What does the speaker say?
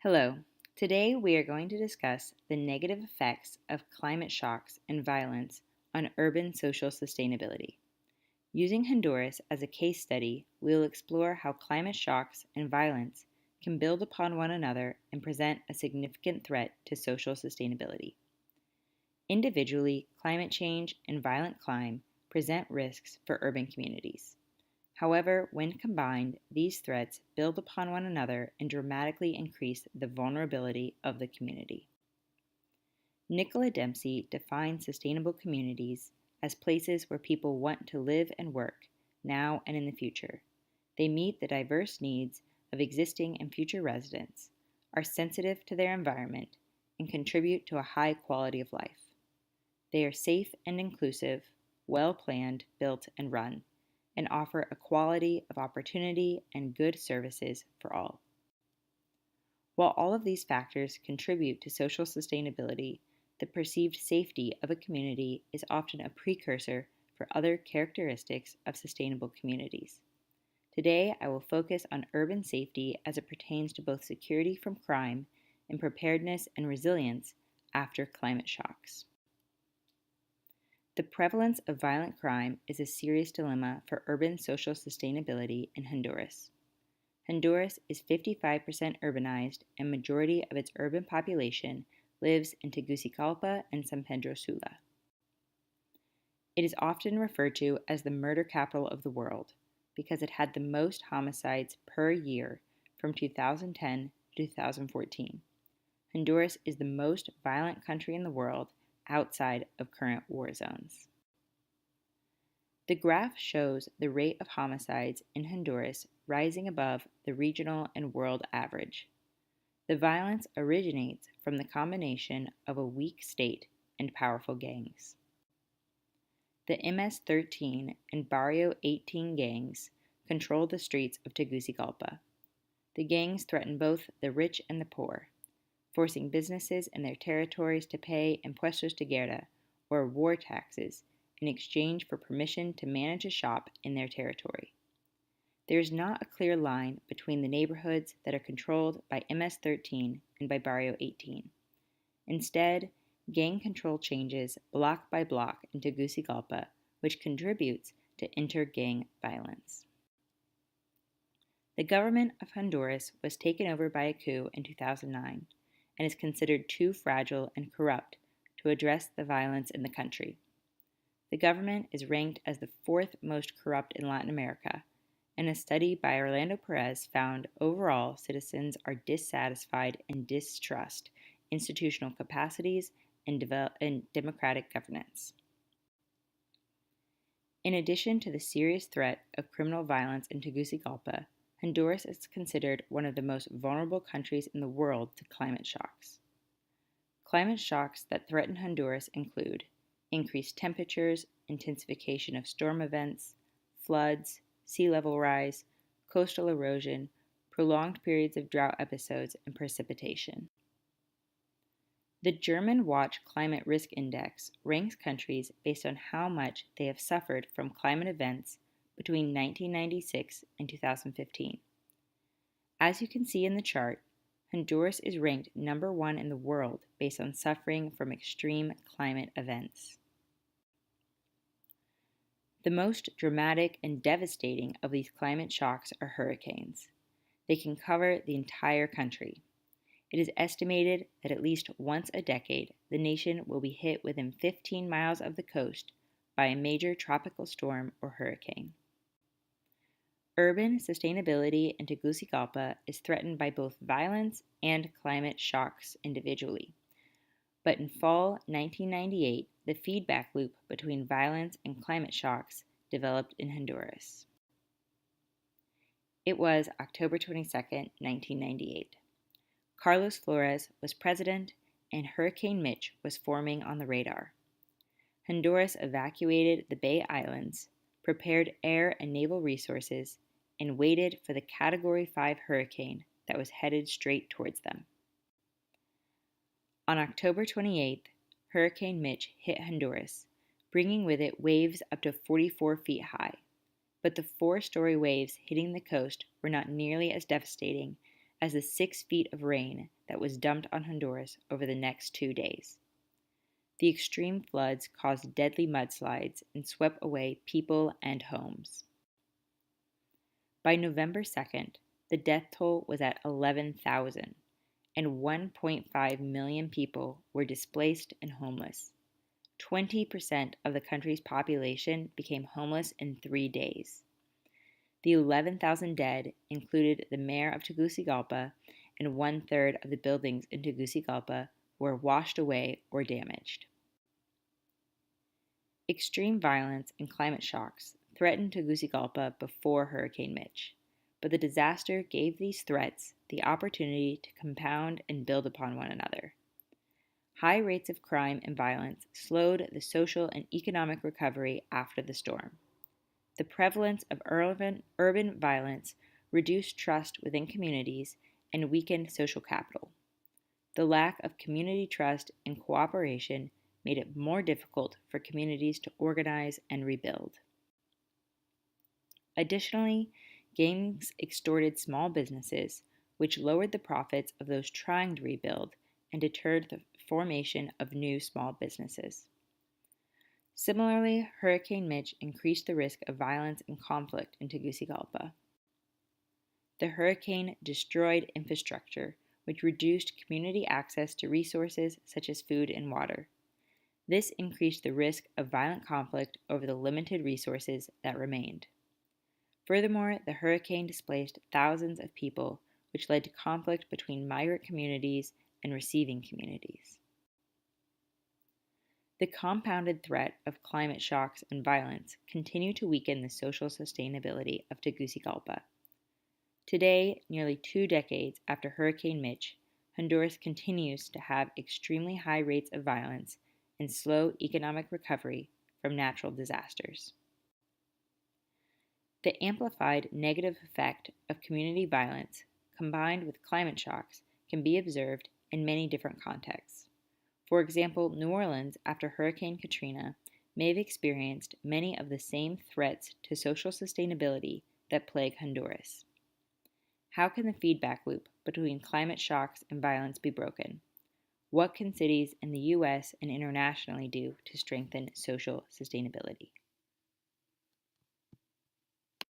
Hello. Today we are going to discuss the negative effects of climate shocks and violence on urban social sustainability. Using Honduras as a case study, we will explore how climate shocks and violence can build upon one another and present a significant threat to social sustainability. Individually, climate change and violent crime present risks for urban communities. However, when combined, these threats build upon one another and dramatically increase the vulnerability of the community. Nicola Dempsey defines sustainable communities as places where people want to live and work, now and in the future. They meet the diverse needs of existing and future residents, are sensitive to their environment, and contribute to a high quality of life. They are safe and inclusive, well planned, built, and run, and offer equality of opportunity and good services for all. While all of these factors contribute to social sustainability, the perceived safety of a community is often a precursor for other characteristics of sustainable communities. Today, I will focus on urban safety as it pertains to both security from crime and preparedness and resilience after climate shocks. The prevalence of violent crime is a serious dilemma for urban social sustainability in Honduras. Honduras is 55% urbanized, and majority of its urban population lives in Tegucigalpa and San Pedro Sula. It is often referred to as the murder capital of the world because it had the most homicides per year from 2010 to 2014. Honduras is the most violent country in the world outside of current war zones. The graph shows the rate of homicides in Honduras rising above the regional and world average. The violence originates from the combination of a weak state and powerful gangs. The MS-13 and Barrio 18 gangs control the streets of Tegucigalpa. The gangs threaten both the rich and the poor, forcing businesses in their territories to pay impuestos de guerra, or war taxes, in exchange for permission to manage a shop in their territory. There is not a clear line between the neighborhoods that are controlled by MS-13 and by Barrio 18. Instead, gang control changes block by block in Tegucigalpa, which contributes to inter-gang violence. The government of Honduras was taken over by a coup in 2009 and is considered too fragile and corrupt to address the violence in the country. The government is ranked as the fourth most corrupt in Latin America, and a study by Orlando Perez found overall citizens are dissatisfied and distrust institutional capacities and democratic governance. In addition to the serious threat of criminal violence in Tegucigalpa, Honduras is considered one of the most vulnerable countries in the world to climate shocks. Climate shocks that threaten Honduras include increased temperatures, intensification of storm events, floods, sea level rise, coastal erosion, prolonged periods of drought episodes, and precipitation. The German Watch Climate Risk Index ranks countries based on how much they have suffered from climate events between 1996 and 2015. As you can see in the chart, Honduras is ranked number 1 in the world based on suffering from extreme climate events. The most dramatic and devastating of these climate shocks are hurricanes. They can cover the entire country. It is estimated that at least once a decade, the nation will be hit within 15 miles of the coast by a major tropical storm or hurricane. Urban sustainability in Tegucigalpa is threatened by both violence and climate shocks individually. But in fall 1998, the feedback loop between violence and climate shocks developed in Honduras. It was October 22, 1998. Carlos Flores was president, and Hurricane Mitch was forming on the radar. Honduras evacuated the Bay Islands, prepared air and naval resources, and waited for the Category 5 hurricane that was headed straight towards them. On October 28th, Hurricane Mitch hit Honduras, bringing with it waves up to 44 feet high. But the 4-story waves hitting the coast were not nearly as devastating as the 6 feet of rain that was dumped on Honduras over the next 2 days. The extreme floods caused deadly mudslides and swept away people and homes. By November 2nd, the death toll was at 11,000, and 1.5 million people were displaced and homeless. 20% of the country's population became homeless in 3 days. The 11,000 dead included the mayor of Tegucigalpa, and 1/3 of the buildings in Tegucigalpa were washed away or damaged. Extreme violence and climate shocks threatened Tegucigalpa before Hurricane Mitch, but the disaster gave these threats the opportunity to compound and build upon one another. High rates of crime and violence slowed the social and economic recovery after the storm. The prevalence of urban violence reduced trust within communities and weakened social capital. The lack of community trust and cooperation made it more difficult for communities to organize and rebuild. Additionally, gangs extorted small businesses, which lowered the profits of those trying to rebuild and deterred the formation of new small businesses. Similarly, Hurricane Mitch increased the risk of violence and conflict in Tegucigalpa. The hurricane destroyed infrastructure, which reduced community access to resources such as food and water. This increased the risk of violent conflict over the limited resources that remained. Furthermore, the hurricane displaced thousands of people, which led to conflict between migrant communities and receiving communities. The compounded threat of climate shocks and violence continue to weaken the social sustainability of Tegucigalpa. Today, nearly 2 decades after Hurricane Mitch, Honduras continues to have extremely high rates of violence and slow economic recovery from natural disasters. The amplified negative effect of community violence combined with climate shocks can be observed in many different contexts. For example, New Orleans, after Hurricane Katrina, may have experienced many of the same threats to social sustainability that plague Honduras. How can the feedback loop between climate shocks and violence be broken? What can cities in the U.S. and internationally do to strengthen social sustainability?